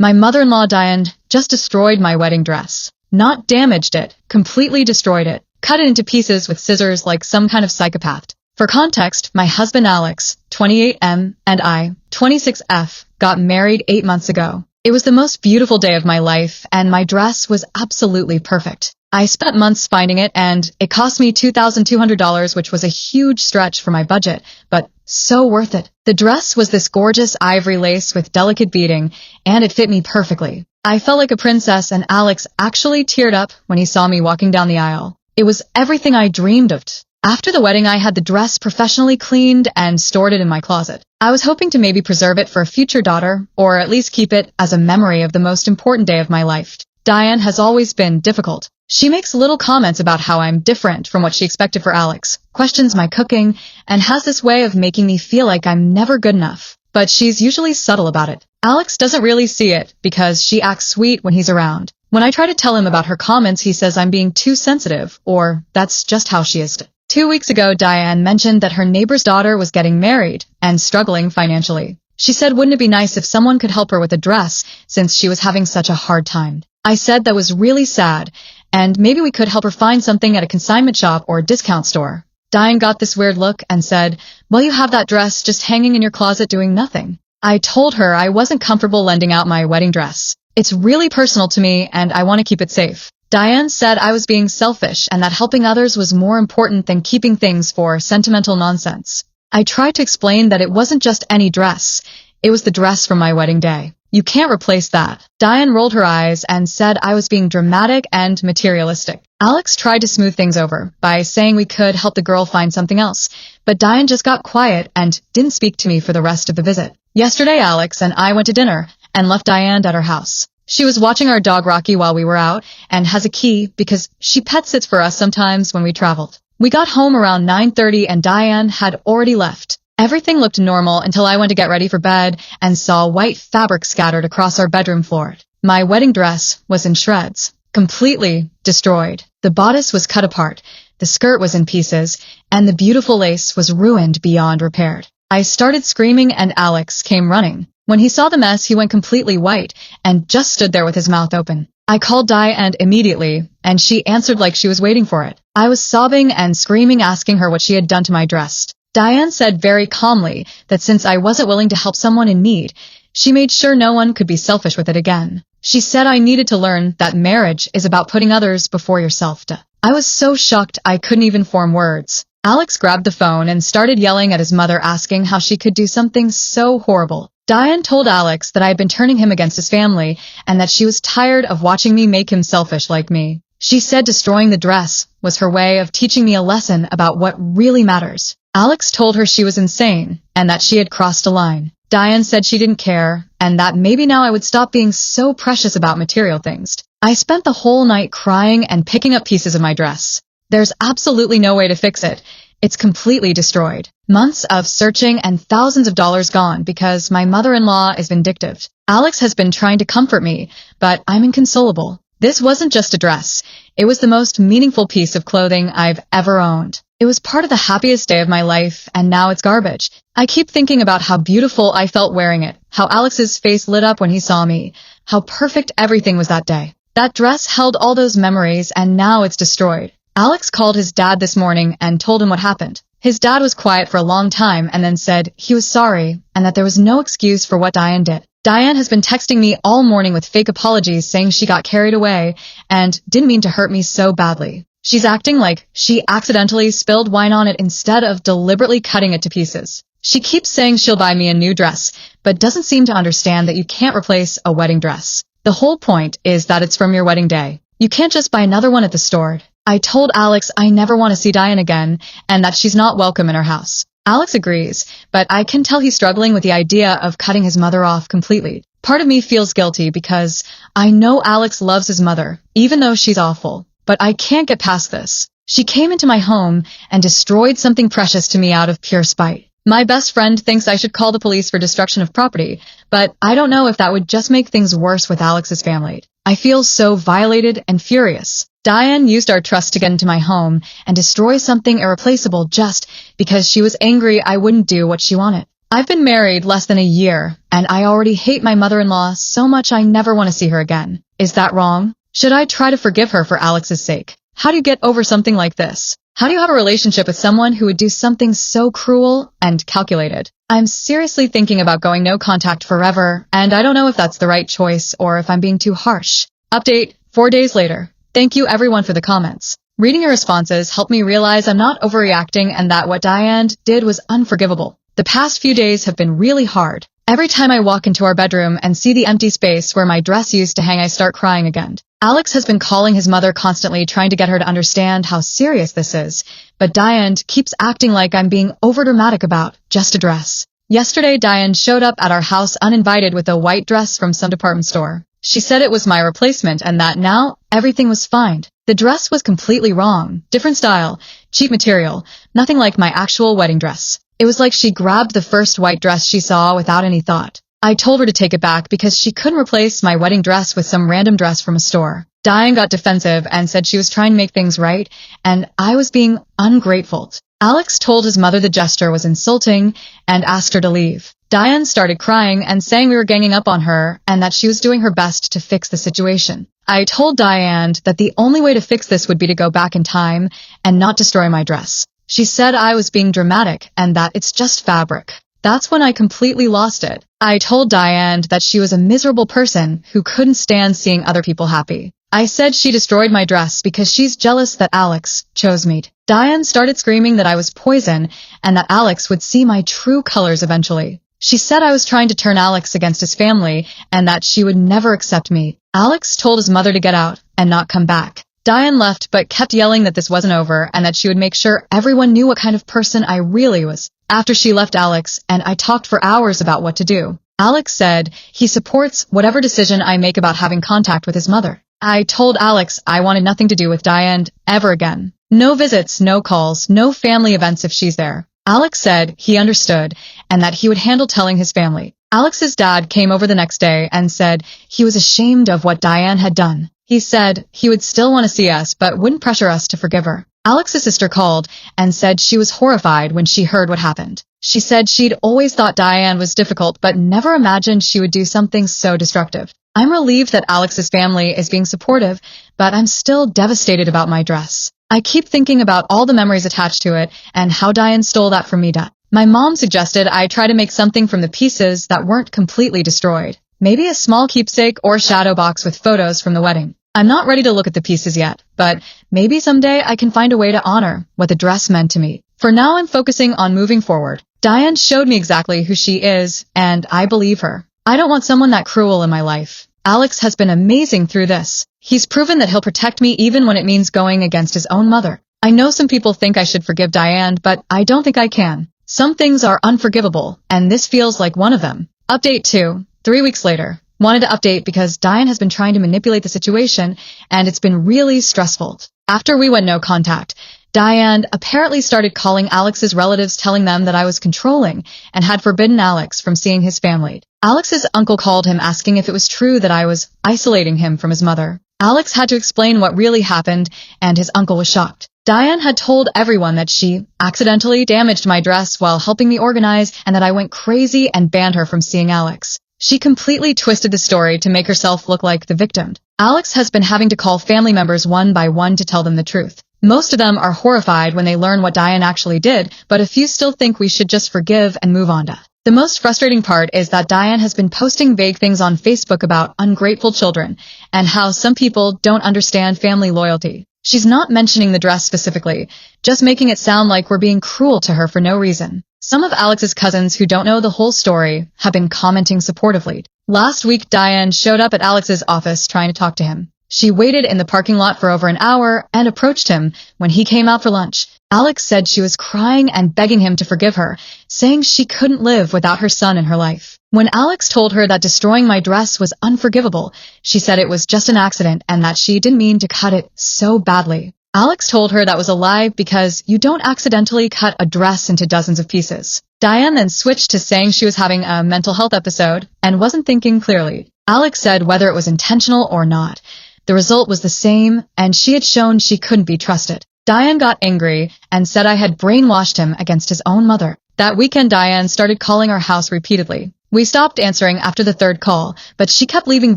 My mother-in-law Diane just destroyed my wedding dress. Not damaged it, completely destroyed it. Cut it into pieces with scissors like some kind of psychopath. For context, my husband Alex, 28M, and I, 26F, got married 8 months ago. It was the most beautiful day of my life, and my dress was absolutely perfect. I spent months finding it, and it cost me $2,200, which was a huge stretch for my budget, but so worth it. The dress was this gorgeous ivory lace with delicate beading, and it fit me perfectly. I felt like a princess, and Alex actually teared up when he saw me walking down the aisle. It was everything I dreamed of. After the wedding, I had the dress professionally cleaned and stored it in my closet. I was hoping to maybe preserve it for a future daughter, or at least keep it as a memory of the most important day of my life. Diane has always been difficult. She makes little comments about how I'm different from what she expected for Alex, questions my cooking, and has this way of making me feel like I'm never good enough. But she's usually subtle about it. Alex doesn't really see it because she acts sweet when he's around. When I try to tell him about her comments, he says I'm being too sensitive, or that's just how she is. 2 weeks ago, Diane mentioned that her neighbor's daughter was getting married and struggling financially. She said, wouldn't it be nice if someone could help her with a dress since she was having such a hard time? I said that was really sad, and maybe we could help her find something at a consignment shop or discount store. Diane got this weird look and said, well, you have that dress just hanging in your closet doing nothing. I told her I wasn't comfortable lending out my wedding dress. It's really personal to me, and I want to keep it safe. Diane said I was being selfish and that helping others was more important than keeping things for sentimental nonsense. I tried to explain that it wasn't just any dress. It was the dress from my wedding day. You can't replace that. Diane rolled her eyes and said I was being dramatic and materialistic. Alex tried to smooth things over by saying we could help the girl find something else, but Diane just got quiet and didn't speak to me for the rest of the visit. Yesterday, Alex and I went to dinner and left Diane at her house. She was watching our dog Rocky while we were out and has a key because she pet sits for us sometimes when we traveled. We got home around 9:30 and Diane had already left. Everything looked normal until I went to get ready for bed and saw white fabric scattered across our bedroom floor. My wedding dress was in shreds, completely destroyed. The bodice was cut apart, the skirt was in pieces, and the beautiful lace was ruined beyond repair. I started screaming and Alex came running. When he saw the mess, he went completely white and just stood there with his mouth open. I called Diane immediately, and she answered like she was waiting for it. I was sobbing and screaming, asking her what she had done to my dress. Diane said very calmly that since I wasn't willing to help someone in need, she made sure no one could be selfish with it again. She said I needed to learn that marriage is about putting others before yourself. I was so shocked I couldn't even form words. Alex grabbed the phone and started yelling at his mother, asking how she could do something so horrible. Diane told Alex that I had been turning him against his family and that she was tired of watching me make him selfish like me. She said destroying the dress was her way of teaching me a lesson about what really matters. Alex told her she was insane and that she had crossed a line. Diane said she didn't care and that maybe now I would stop being so precious about material things. I spent the whole night crying and picking up pieces of my dress. There's absolutely no way to fix it. It's completely destroyed. Months of searching and thousands of dollars gone because my mother-in-law is vindictive. Alex has been trying to comfort me, but I'm inconsolable. This wasn't just a dress. It was the most meaningful piece of clothing I've ever owned. It was part of the happiest day of my life, and now it's garbage. I keep thinking about how beautiful I felt wearing it, how Alex's face lit up when he saw me, how perfect everything was that day. That dress held all those memories, and now it's destroyed. Alex called his dad this morning and told him what happened. His dad was quiet for a long time and then said he was sorry and that there was no excuse for what Diane did. Diane has been texting me all morning with fake apologies saying she got carried away and didn't mean to hurt me so badly. She's acting like she accidentally spilled wine on it instead of deliberately cutting it to pieces. She keeps saying she'll buy me a new dress, but doesn't seem to understand that you can't replace a wedding dress. The whole point is that it's from your wedding day. You can't just buy another one at the store. I told Alex I never want to see Diane again and that she's not welcome in our house. Alex agrees, but I can tell he's struggling with the idea of cutting his mother off completely. Part of me feels guilty because I know Alex loves his mother, even though she's awful. But I can't get past this. She came into my home and destroyed something precious to me out of pure spite. My best friend thinks I should call the police for destruction of property, but I don't know if that would just make things worse with Alex's family. I feel so violated and furious. Diane used our trust to get into my home and destroy something irreplaceable just because she was angry I wouldn't do what she wanted. I've been married less than a year, and I already hate my mother-in-law so much I never want to see her again. Is that wrong? Should I try to forgive her for Alex's sake? How do you get over something like this? How do you have a relationship with someone who would do something so cruel and calculated? I'm seriously thinking about going no contact forever, and I don't know if that's the right choice or if I'm being too harsh. Update, 4 days later. Thank you everyone for the comments. Reading your responses helped me realize I'm not overreacting and that what Diane did was unforgivable. The past few days have been really hard. Every time I walk into our bedroom and see the empty space where my dress used to hang, I start crying again. Alex has been calling his mother constantly, trying to get her to understand how serious this is, but Diane keeps acting like I'm being overdramatic about just a dress. Yesterday, Diane showed up at our house uninvited with a white dress from some department store. She said it was my replacement and that now everything was fine. The dress was completely wrong, different style, cheap material, nothing like my actual wedding dress. It was like she grabbed the first white dress she saw without any thought. I told her to take it back because she couldn't replace my wedding dress with some random dress from a store. Diane got defensive and said she was trying to make things right, and I was being ungrateful. Alex told his mother the gesture was insulting and asked her to leave. Diane started crying and saying we were ganging up on her and that she was doing her best to fix the situation. I told Diane that the only way to fix this would be to go back in time and not destroy my dress. She said I was being dramatic and that it's just fabric. That's when I completely lost it. I told Diane that she was a miserable person who couldn't stand seeing other people happy. I said she destroyed my dress because she's jealous that Alex chose me. Diane started screaming that I was poison and that Alex would see my true colors eventually. She said I was trying to turn Alex against his family and that she would never accept me. Alex told his mother to get out and not come back. Diane left but kept yelling that this wasn't over and that she would make sure everyone knew what kind of person I really was. After she left Alex and I talked for hours about what to do. Alex said he supports whatever decision I make about having contact with his mother. I told Alex I wanted nothing to do with Diane ever again. No visits, no calls, no family events if she's there. Alex said he understood and that he would handle telling his family. Alex's dad came over the next day and said he was ashamed of what Diane had done. He said he would still want to see us but wouldn't pressure us to forgive her. Alex's sister called and said she was horrified when she heard what happened. She said she'd always thought Diane was difficult but never imagined she would do something so destructive. I'm relieved that Alex's family is being supportive, but I'm still devastated about my dress. I keep thinking about all the memories attached to it and how Diane stole that from me. My mom suggested I try to make something from the pieces that weren't completely destroyed. Maybe a small keepsake or shadow box with photos from the wedding. I'm not ready to look at the pieces yet, but maybe someday I can find a way to honor what the dress meant to me. For now, I'm focusing on moving forward. Diane showed me exactly who she is, and I believe her. I don't want someone that cruel in my life. Alex has been amazing through this. He's proven that he'll protect me even when it means going against his own mother. I know some people think I should forgive Diane, but I don't think I can. Some things are unforgivable, and this feels like one of them. Update 2, 3 weeks later. Wanted to update because Diane has been trying to manipulate the situation, and it's been really stressful. After we went no contact, Diane apparently started calling Alex's relatives, telling them that I was controlling and had forbidden Alex from seeing his family. Alex's uncle called him asking if it was true that I was isolating him from his mother. Alex had to explain what really happened, and his uncle was shocked. Diane had told everyone that she accidentally damaged my dress while helping me organize and that I went crazy and banned her from seeing Alex. She completely twisted the story to make herself look like the victim. Alex has been having to call family members one by one to tell them the truth. Most of them are horrified when they learn what Diane actually did, but a few still think we should just forgive and move on. The most frustrating part is that Diane has been posting vague things on Facebook about ungrateful children and how some people don't understand family loyalty. She's not mentioning the dress specifically, just making it sound like we're being cruel to her for no reason. Some of Alex's cousins who don't know the whole story have been commenting supportively. Last week, Diane showed up at Alex's office trying to talk to him. She waited in the parking lot for over an hour and approached him when he came out for lunch. Alex said she was crying and begging him to forgive her, saying she couldn't live without her son in her life. When Alex told her that destroying my dress was unforgivable, she said it was just an accident and that she didn't mean to cut it so badly. Alex told her that was a lie because you don't accidentally cut a dress into dozens of pieces. Diane then switched to saying she was having a mental health episode and wasn't thinking clearly. Alex said whether it was intentional or not, the result was the same, and she had shown she couldn't be trusted. Diane got angry and said I had brainwashed him against his own mother. That weekend Diane started calling our house repeatedly. We stopped answering after the third call, but she kept leaving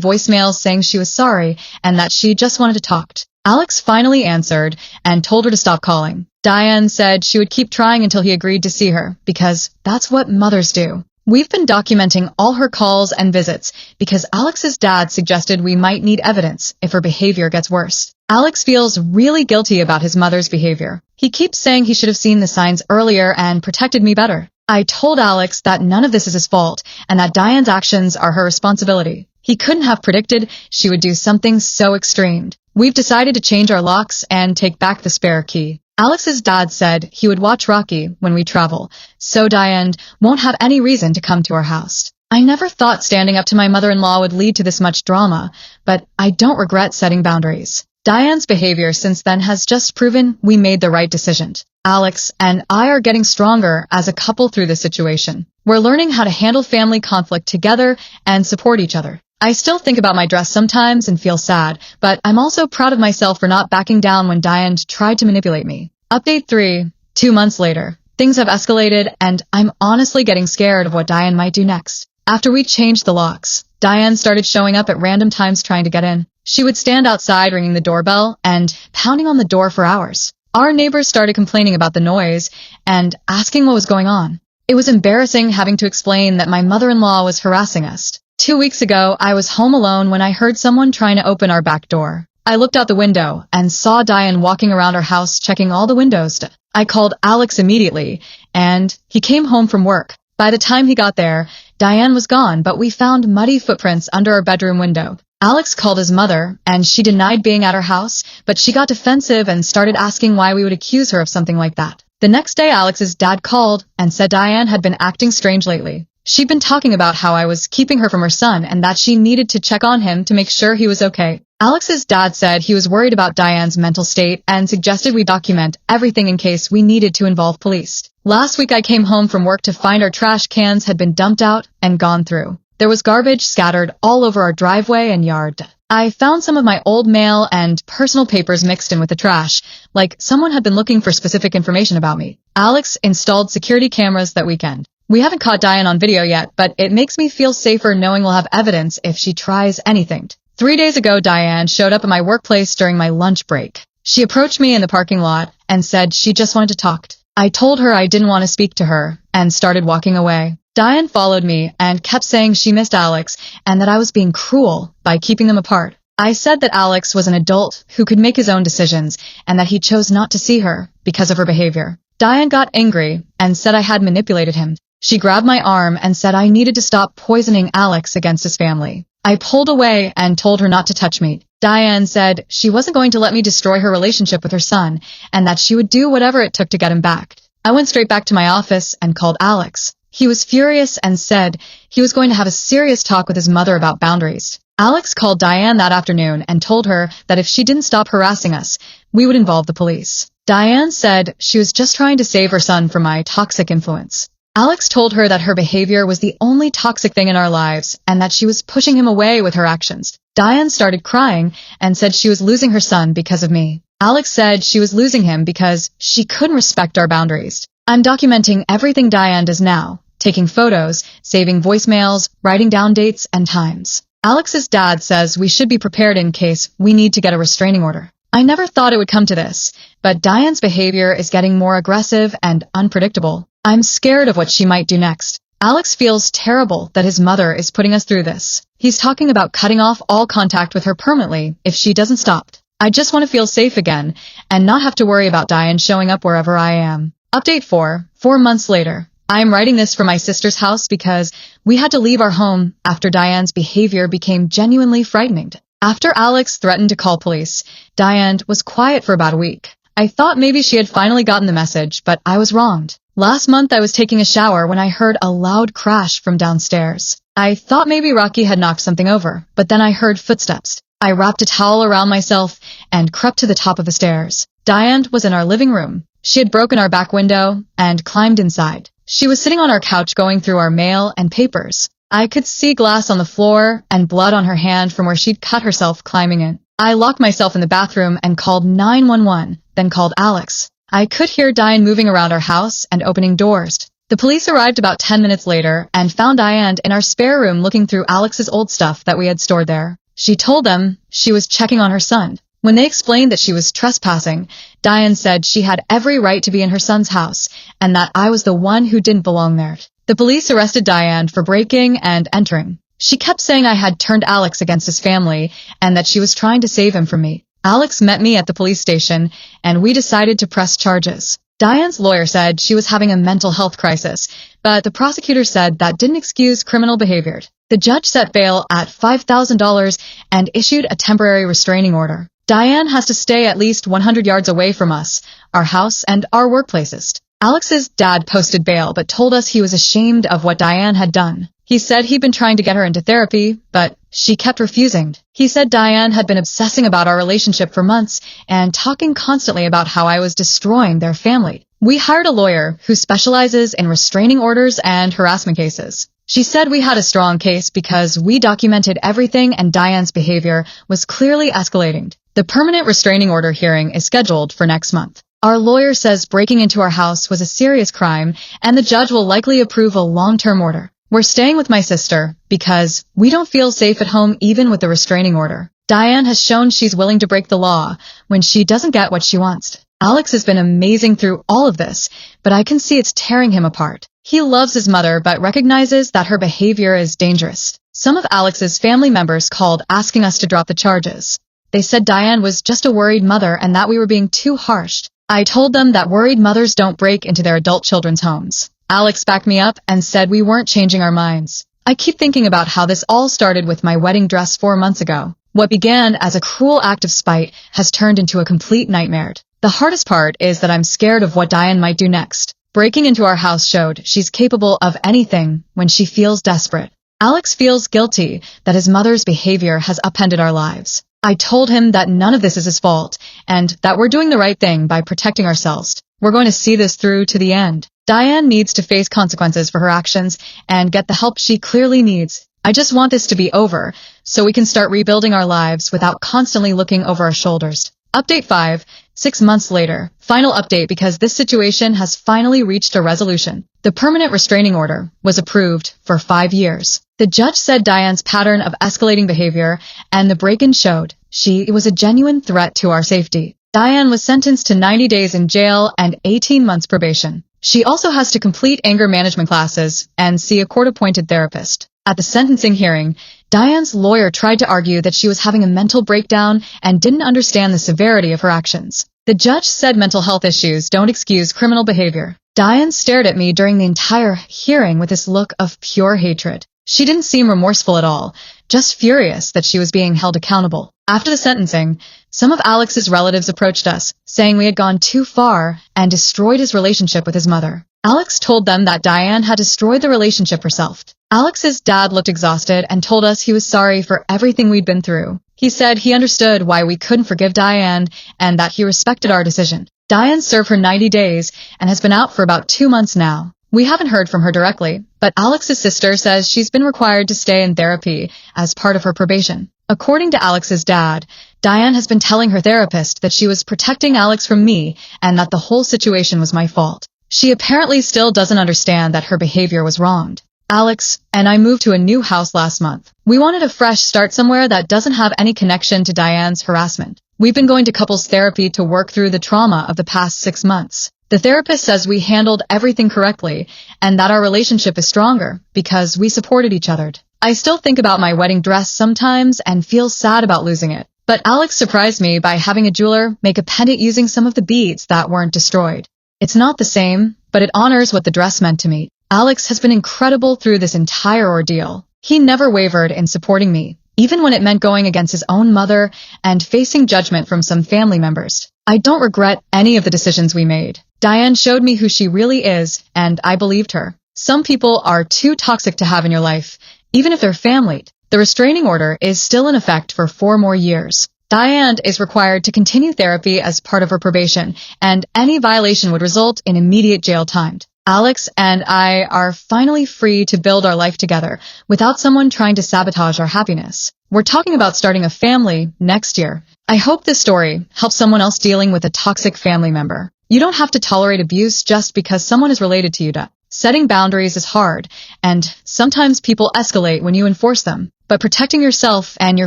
voicemails saying she was sorry and that she just wanted to talk. Alex finally answered and told her to stop calling. Diane said she would keep trying until he agreed to see her, because that's what mothers do. We've been documenting all her calls and visits because Alex's dad suggested we might need evidence if her behavior gets worse. Alex feels really guilty about his mother's behavior. He keeps saying he should have seen the signs earlier and protected me better. I told Alex that none of this is his fault and that Diane's actions are her responsibility. He couldn't have predicted she would do something so extreme. We've decided to change our locks and take back the spare key. Alex's dad said he would watch Rocky when we travel, so Diane won't have any reason to come to our house. I never thought standing up to my mother-in-law would lead to this much drama, but I don't regret setting boundaries. Diane's behavior since then has just proven we made the right decision. Alex and I are getting stronger as a couple through this situation. We're learning how to handle family conflict together and support each other. I still think about my dress sometimes and feel sad, but I'm also proud of myself for not backing down when Diane tried to manipulate me. Update 3. 2 months later. Things have escalated, and I'm honestly getting scared of what Diane might do next. After we changed the locks, Diane started showing up at random times trying to get in. She would stand outside ringing the doorbell and pounding on the door for hours. Our neighbors started complaining about the noise and asking what was going on. It was embarrassing having to explain that my mother-in-law was harassing us. 2 weeks ago, I was home alone when I heard someone trying to open our back door. I looked out the window and saw Diane walking around our house checking all the windows. I called Alex immediately, and he came home from work. By the time he got there, Diane was gone, but we found muddy footprints under our bedroom window. Alex called his mother, and she denied being at our house, but she got defensive and started asking why we would accuse her of something like that. The next day, Alex's dad called and said Diane had been acting strange lately. She'd been talking about how I was keeping her from her son and that she needed to check on him to make sure he was okay. Alex's dad said he was worried about Diane's mental state and suggested we document everything in case we needed to involve police. Last week I came home from work to find our trash cans had been dumped out and gone through. There was garbage scattered all over our driveway and yard. I found some of my old mail and personal papers mixed in with the trash, like someone had been looking for specific information about me. Alex installed security cameras that weekend. We haven't caught Diane on video yet, but it makes me feel safer knowing we'll have evidence if she tries anything. 3 days ago, Diane showed up at my workplace during my lunch break. She approached me in the parking lot and said she just wanted to talk. I told her I didn't want to speak to her and started walking away. Diane followed me and kept saying she missed Alex and that I was being cruel by keeping them apart. I said that Alex was an adult who could make his own decisions and that he chose not to see her because of her behavior. Diane got angry and said I had manipulated him. She grabbed my arm and said I needed to stop poisoning Alex against his family. I pulled away and told her not to touch me. Diane said she wasn't going to let me destroy her relationship with her son and that she would do whatever it took to get him back. I went straight back to my office and called Alex. He was furious and said he was going to have a serious talk with his mother about boundaries. Alex called Diane that afternoon and told her that if she didn't stop harassing us, we would involve the police. Diane said she was just trying to save her son from my toxic influence. Alex told her that her behavior was the only toxic thing in our lives and that she was pushing him away with her actions. Diane started crying and said she was losing her son because of me. Alex said she was losing him because she couldn't respect our boundaries. I'm documenting everything Diane does now, taking photos, saving voicemails, writing down dates and times. Alex's dad says we should be prepared in case we need to get a restraining order. I never thought it would come to this, but Diane's behavior is getting more aggressive and unpredictable. I'm scared of what she might do next. Alex feels terrible that his mother is putting us through this. He's talking about cutting off all contact with her permanently if she doesn't stop. I just want to feel safe again and not have to worry about Diane showing up wherever I am. Update 4. 4 months later. I am writing this from my sister's house because we had to leave our home after Diane's behavior became genuinely frightening. After Alex threatened to call police, Diane was quiet for about a week. I thought maybe she had finally gotten the message, but I was wronged. Last month I was taking a shower when I heard a loud crash from downstairs. I thought maybe Rocky had knocked something over, but then I heard footsteps. I wrapped a towel around myself and crept to the top of the stairs. Diane was in our living room. She had broken our back window and climbed inside. She was sitting on our couch going through our mail and papers. I could see glass on the floor and blood on her hand from where she'd cut herself climbing in. I locked myself in the bathroom and called 911, then called Alex. I could hear Diane moving around our house and opening doors. The police arrived about 10 minutes later and found Diane in our spare room looking through Alex's old stuff that we had stored there. She told them she was checking on her son. When they explained that she was trespassing, Diane said she had every right to be in her son's house and that I was the one who didn't belong there. The police arrested Diane for breaking and entering. She kept saying I had turned Alex against his family and that she was trying to save him from me. Alex met me at the police station and we decided to press charges. Diane's lawyer said she was having a mental health crisis, but the prosecutor said that didn't excuse criminal behavior. The judge set bail at $5,000 and issued a temporary restraining order. Diane has to stay at least 100 yards away from us, our house, and our workplaces. Alex's dad posted bail but told us he was ashamed of what Diane had done. He said he'd been trying to get her into therapy, but she kept refusing. He said Diane had been obsessing about our relationship for months and talking constantly about how I was destroying their family. We hired a lawyer who specializes in restraining orders and harassment cases. She said we had a strong case because we documented everything and Diane's behavior was clearly escalating. The permanent restraining order hearing is scheduled for next month. Our lawyer says breaking into our house was a serious crime and the judge will likely approve a long-term order. We're staying with my sister because we don't feel safe at home even with the restraining order. Diane has shown she's willing to break the law when she doesn't get what she wants. Alex has been amazing through all of this, but I can see it's tearing him apart. He loves his mother but recognizes that her behavior is dangerous. Some of Alex's family members called asking us to drop the charges. They said Diane was just a worried mother and that we were being too harsh. I told them that worried mothers don't break into their adult children's homes. Alex backed me up and said we weren't changing our minds. I keep thinking about how this all started with my wedding dress 4 months ago. What began as a cruel act of spite has turned into a complete nightmare. The hardest part is that I'm scared of what Diane might do next. Breaking into our house showed she's capable of anything when she feels desperate. Alex feels guilty that his mother's behavior has upended our lives. I told him that none of this is his fault and that we're doing the right thing by protecting ourselves. We're going to see this through to the end. Diane needs to face consequences for her actions and get the help she clearly needs. I just want this to be over so we can start rebuilding our lives without constantly looking over our shoulders. Update 5, 6 months later. Final update because this situation has finally reached a resolution. The permanent restraining order was approved for 5 years. The judge said Diane's pattern of escalating behavior and the break-in showed she was a genuine threat to our safety. Diane was sentenced to 90 days in jail and 18 months probation. She also has to complete anger management classes and see a court-appointed therapist. At the sentencing hearing, Diane's lawyer tried to argue that she was having a mental breakdown and didn't understand the severity of her actions. The judge said mental health issues don't excuse criminal behavior. Diane stared at me during the entire hearing with this look of pure hatred. She didn't seem remorseful at all, just furious that she was being held accountable. After the sentencing, some of Alex's relatives approached us, saying we had gone too far and destroyed his relationship with his mother. Alex told them that Diane had destroyed the relationship herself. Alex's dad looked exhausted and told us he was sorry for everything we'd been through. He said he understood why we couldn't forgive Diane and that he respected our decision. Diane served her 90 days and has been out for about 2 months now. We haven't heard from her directly, but Alex's sister says she's been required to stay in therapy as part of her probation. According to Alex's dad, Diane has been telling her therapist that she was protecting Alex from me and that the whole situation was my fault. She apparently still doesn't understand that her behavior was wronged. Alex and I moved to a new house last month. We wanted a fresh start somewhere that doesn't have any connection to Diane's harassment. We've been going to couples therapy to work through the trauma of the past 6 months. The therapist says we handled everything correctly and that our relationship is stronger because we supported each other. I still think about my wedding dress sometimes and feel sad about losing it. But Alex surprised me by having a jeweler make a pendant using some of the beads that weren't destroyed. It's not the same, but it honors what the dress meant to me. Alex has been incredible through this entire ordeal. He never wavered in supporting me, even when it meant going against his own mother and facing judgment from some family members. I don't regret any of the decisions we made. Diane showed me who she really is, and I believed her. Some people are too toxic to have in your life, even if they're family. The restraining order is still in effect for 4 more years. Diane is required to continue therapy as part of her probation, and any violation would result in immediate jail time. Alex and I are finally free to build our life together without someone trying to sabotage our happiness. We're talking about starting a family next year. I hope this story helps someone else dealing with a toxic family member. You don't have to tolerate abuse just because someone is related to you. Setting boundaries is hard, and sometimes people escalate when you enforce them. But protecting yourself and your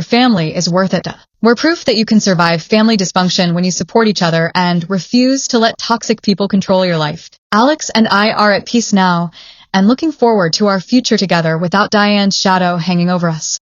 family is worth it. We're proof that you can survive family dysfunction when you support each other and refuse to let toxic people control your life. Alex and I are at peace now, and looking forward to our future together without Diane's shadow hanging over us.